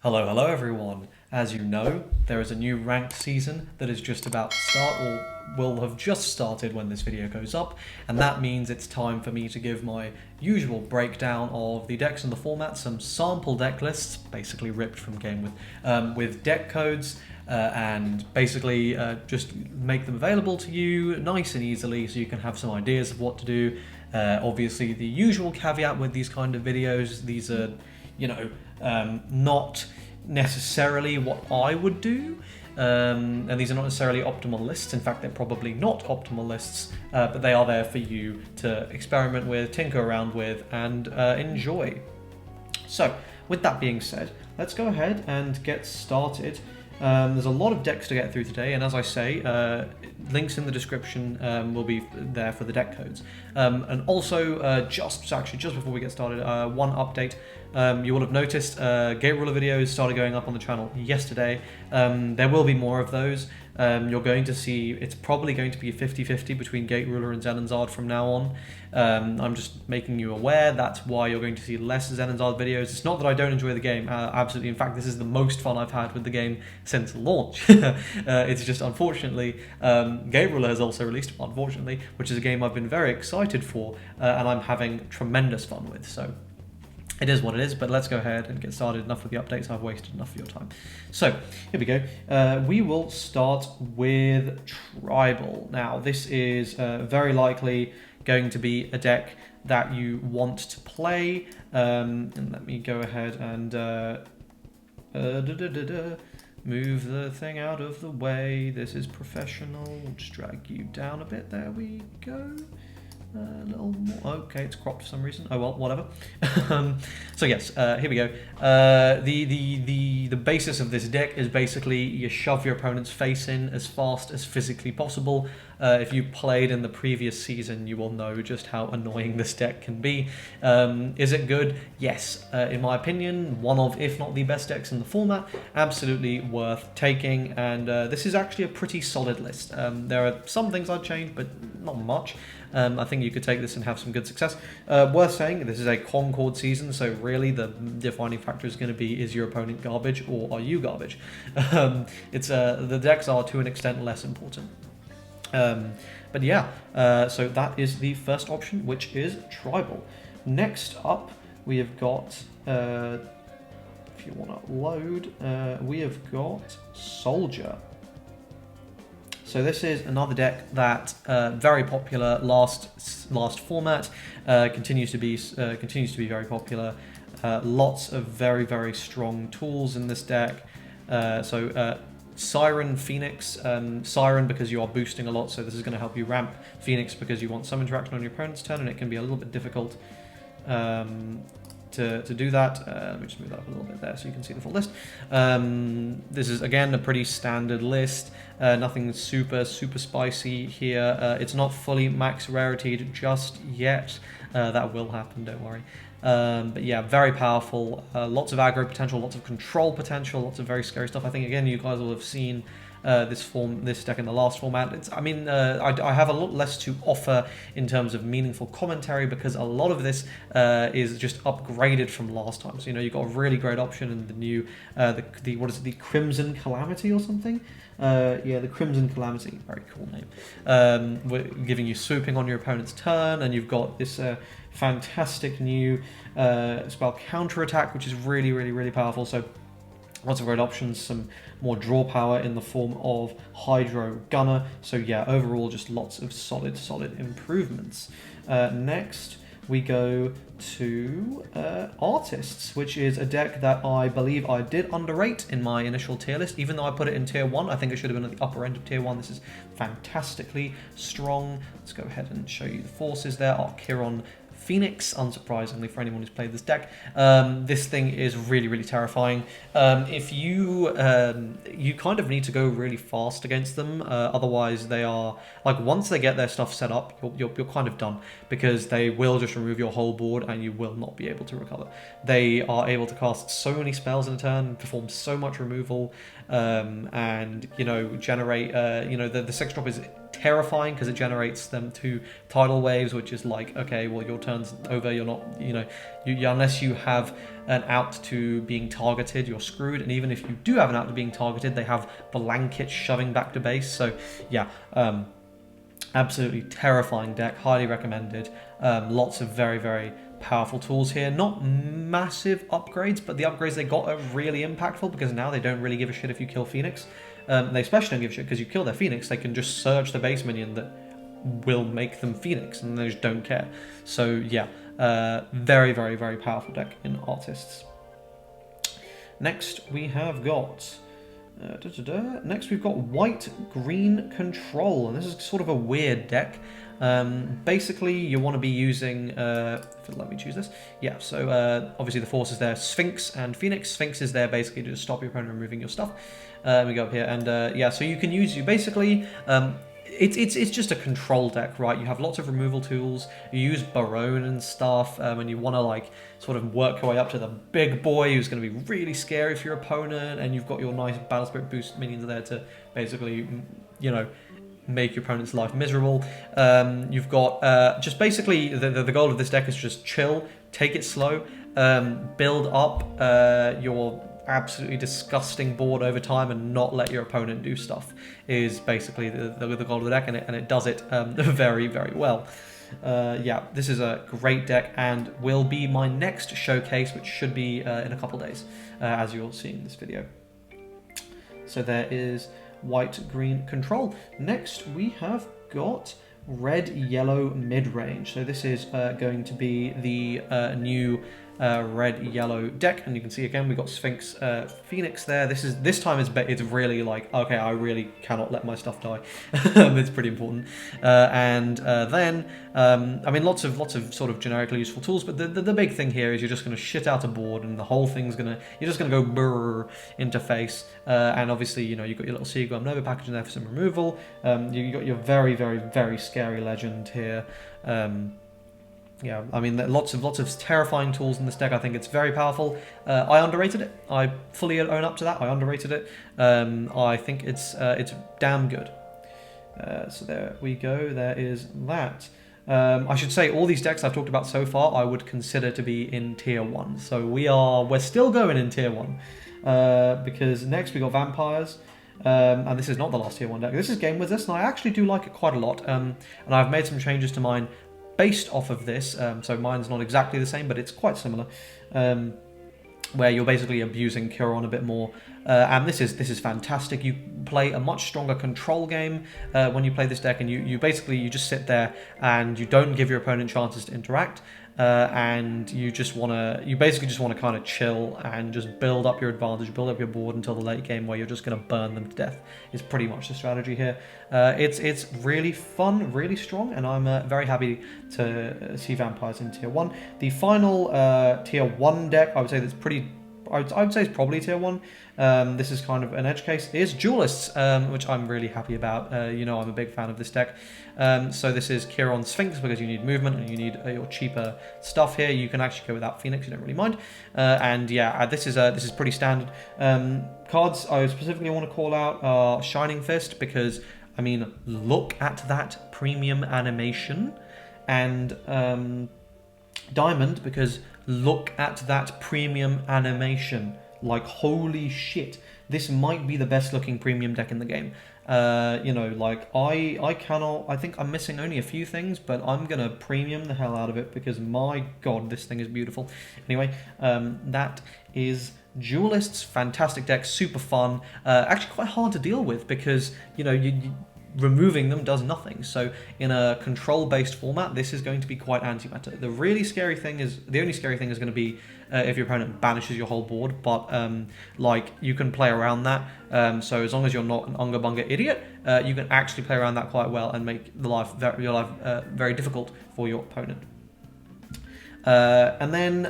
Hello everyone. As you know, there is a new ranked season that is just about to start, or will have just started when this video goes up, and that means it's time for me to give my usual breakdown of the decks and the format, some sample deck lists, basically ripped from game with deck codes, and basically just make them available to you nice and easily so you can have some ideas of what to do. Obviously, the usual caveat with these kind of videos, these are, not necessarily what I would do, and these are not necessarily optimal lists. In fact, they're probably not optimal lists, but they are there for you to experiment with, tinker around with, and enjoy. So, with that being said, let's go ahead and get started. There's a lot of decks to get through today, and as I say, links in the description will be there for the deck codes. And also, just before we get started, one update. You will have noticed Gate Ruler videos started going up on the channel yesterday. There will be more of those. You're going to see, it's probably going to be a 50-50 between Gate Ruler and Zenonzard from now on. I'm just making you aware, that's why you're going to see less Zenonzard videos. It's not that I don't enjoy the game, absolutely. In fact, this is the most fun I've had with the game since launch. It's just, unfortunately, Gate Ruler has also released, unfortunately, which is a game I've been very excited for, and I'm having tremendous fun with, so it is what it is. But let's go ahead and get started. Enough with the updates, I've wasted enough of your time. So, here we go. We will start with Tribal. Now, this is very likely going to be a deck that you want to play. And let me go ahead and move the thing out of the way. This is professional. We'll just drag you down a bit. There we go. A little more. Okay, it's cropped for some reason. Oh well, whatever. So yes, here we go. The basis of this deck is basically you shove your opponent's face in as fast as physically possible. If you played in the previous season, you will know just how annoying this deck can be. Is it good? Yes. In my opinion, one of, if not the best decks in the format. Absolutely worth taking, and this is actually a pretty solid list. There are some things I'd change, but not much. I think you could take this and have some good success. Worth saying, this is a CONCORD season, so really the defining factor is going to be, is your opponent garbage or are you garbage? The decks are to an extent less important. But yeah, so that is the first option, which is Tribal. Next up, we have got, if you want to load, we have got Soldier. So this is another deck that very popular last format, continues to be very popular. Lots of very strong tools in this deck. Siren Phoenix, Siren because you are boosting a lot, so this is going to help you ramp. Phoenix because you want some interaction on your opponent's turn, and it can be a little bit difficult to do that. Let me just move that up a little bit there so you can see the full list. This is again a pretty standard list. Nothing super spicy here. It's not fully max rarityed just yet. That will happen, don't worry. But yeah, very powerful. Lots of aggro potential, lots of control potential, lots of very scary stuff. I think again you guys will have seen this deck in the last format. I have a lot less to offer in terms of meaningful commentary because a lot of this is just upgraded from last time. So you've got a really great option in the new what is it, the Crimson Calamity or something? Yeah, the Crimson Calamity, very cool name. We're giving you swooping on your opponent's turn, and you've got this fantastic new spell counterattack, which is really powerful. So lots of great options, some more draw power in the form of Hydro Gunner. So yeah, overall just lots of solid improvements. Next we go to Artists, which is a deck that I believe I did underrate in my initial tier list. Even though I put it in tier 1, I think it should have been at the upper end of tier 1. This is fantastically strong. Let's go ahead and show you the forces there. Archiron Phoenix, unsurprisingly for anyone who's played this deck. This thing is really, really terrifying. If you kind of need to go really fast against them, otherwise they are, like, once they get their stuff set up, you're kind of done, because they will just remove your whole board and you will not be able to recover. They are able to cast so many spells in a turn, perform so much removal, and, you know, generate, you know, the 6-drop is terrifying because it generates them 2 tidal waves, which is like, okay, well, your turn's over, you're not, you know, unless you have an out to being targeted, you're screwed. And even if you do have an out to being targeted, they have blanket shoving back to base. So yeah, absolutely terrifying deck, highly recommended. Lots of very, very powerful tools here. Not massive upgrades, but the upgrades they got are really impactful, because now they don't really give a shit if you kill Phoenix. They especially don't give a shit because you kill their Phoenix, they can just search the base minion that will make them Phoenix, and they just don't care. So yeah, very, very, very powerful deck in Artists. Next we have got next we've got white-green control, and this is sort of a weird deck. Basically, you want to be using, let me choose this. Yeah, so obviously the force is there, Sphinx and Phoenix. Sphinx is there basically to stop your opponent removing your stuff. We go up here, and yeah, so you can use, basically, it's just a control deck, right? You have lots of removal tools, you use Barone and stuff, and you want to, like, sort of work your way up to the big boy who's going to be really scary for your opponent, and you've got your nice Battle Spirit boost minions there to basically, you know, make your opponent's life miserable. You've got, just basically, the goal of this deck is just chill, take it slow, build up your absolutely disgusting board over time and not let your opponent do stuff, is basically the goal of the deck, and it does it very, very well. Yeah, this is a great deck and will be my next showcase, which should be in a couple days, as you'll see in this video. So there is white-green control. Next we have got red-yellow mid-range. So this is going to be the new red-yellow deck, and you can see again we've got Sphinx, Phoenix there. This time it's really like, okay, I really cannot let my stuff die. It's pretty important. And then I mean, lots of sort of generically useful tools, but the big thing here is you're just going to shit out a board, and the whole thing's you're just going to go brrr interface. And obviously, you know, you've got your little Seagull Nova package in there for some removal. You got your very, very, very scary legend here. Yeah, I mean, lots of terrifying tools in this deck. I think it's very powerful. I underrated it. I fully own up to that. I underrated it. I think it's damn good. So there we go. There is that. I should say all these decks I've talked about so far I would consider to be in tier 1. So we're still going in tier 1 because next we got Vampires. And this is not the last tier 1 deck. This is Game Resist, and I actually do like it quite a lot. And I've made some changes to mine based off of this, so mine's not exactly the same, but it's quite similar, where you're basically abusing Curon a bit more, and this is fantastic. You play a much stronger control game when you play this deck, and you basically just sit there and you don't give your opponent chances to interact, and you basically just want to kind of chill and just build up your advantage, build up your board until the late game where you're just going to burn them to death. Is pretty much the strategy here. It's really fun, really strong, and I'm very happy to see Vampires in tier 1. The final tier 1 deck, I would say that's pretty, I would say it's probably tier 1. This is kind of an edge case, is Duelists, which I'm really happy about. You know, I'm a big fan of this deck. So this is Curon Sphinx, because you need movement and you need your cheaper stuff here. You can actually go without Phoenix, you don't really mind. And yeah, this is pretty standard. Cards I specifically want to call out are Shining Fist, because, I mean, look at that premium animation, and Diamond, because look at that premium animation. Like, holy shit, this might be the best looking premium deck in the game. You know, like, I think I'm missing only a few things, but I'm gonna premium the hell out of it, because my god, this thing is beautiful. Anyway, that is Duelists. Fantastic deck, super fun, actually quite hard to deal with, because, you know, removing them does nothing. So in a control-based format, this is going to be quite anti-meta. The only scary thing is going to be if your opponent banishes your whole board, but like, you can play around that. So as long as you're not an Unga Bunga idiot, you can actually play around that quite well and make your life very difficult for your opponent. And then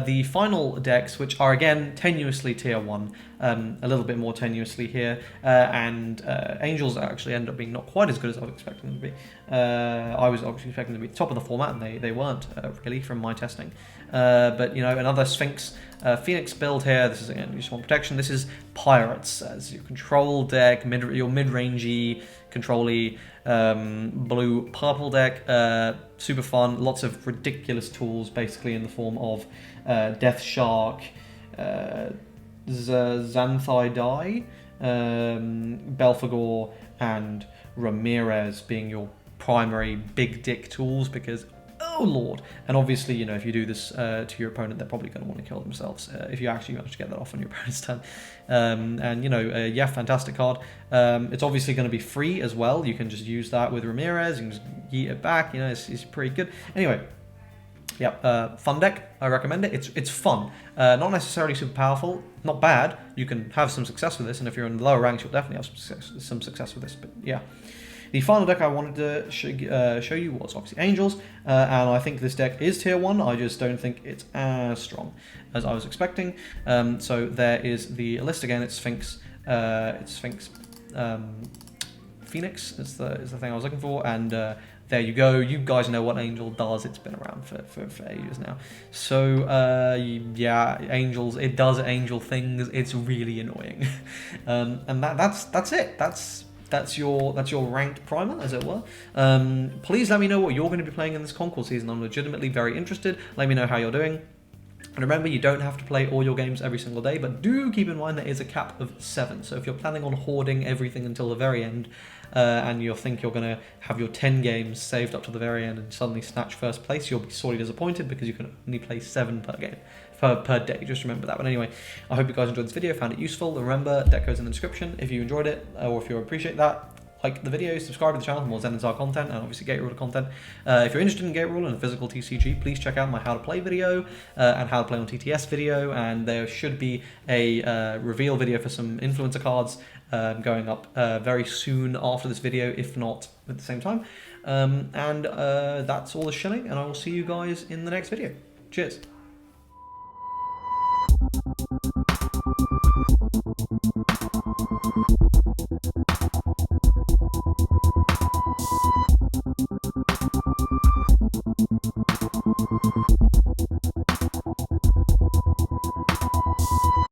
the final decks, which are again tenuously tier 1, a little bit more tenuously here, and Angels actually end up being not quite as good as I was expecting them to be. I was obviously expecting them to be top of the format, and they weren't really from my testing. But you know, another Sphinx Phoenix build here. This is again, you just want protection. This is Pirates as your control deck, your mid-rangey, control-y, blue purple deck. Super fun, lots of ridiculous tools basically in the form of Death Shark, Xanthidai, Belphegor, and Ramirez being your primary big dick tools, because oh lord. And obviously, you know, if you do this to your opponent, they're probably going to want to kill themselves if you actually manage to get that off on your opponent's turn. And you know, yeah, fantastic card. It's obviously going to be free as well. You can just use that with Ramirez. You can just yeet it back. You know, it's pretty good. Anyway, yeah, fun deck. I recommend it. It's fun. Not necessarily super powerful. Not bad. You can have some success with this, and if you're in the lower ranks, you'll definitely have some success with this. But yeah. The final deck I wanted to show you was obviously Angels, and I think this deck is tier 1, I just don't think it's as strong as I was expecting. So there is the list again, it's Sphinx, Phoenix is the thing I was looking for, and there you go. You guys know what Angel does. It's been around for ages now. So yeah, Angels. It does Angel things. It's really annoying, and that's it. That's your ranked primer, as it were. Please let me know what you're going to be playing in this Concord season. I'm legitimately very interested. Let me know how you're doing. And remember, you don't have to play all your games every single day, but do keep in mind there is a cap of 7. So if you're planning on hoarding everything until the very end, and you think you're going to have your 10 games saved up to the very end and suddenly snatch first place, you'll be sorely disappointed because you can only play 7 per game. Per day, just remember that. But anyway, I hope you guys enjoyed this video, found it useful. Remember, deck code's in the description if you enjoyed it, or if you appreciate that. Like the video, subscribe to the channel for more Zenonzard content, and obviously Gate Ruler content. If you're interested in Gate Ruler and physical TCG, please check out my How to Play video and How to Play on TTS video, and there should be a reveal video for some influencer cards going up very soon after this video, if not at the same time. And that's all the shilling, and I will see you guys in the next video. Cheers.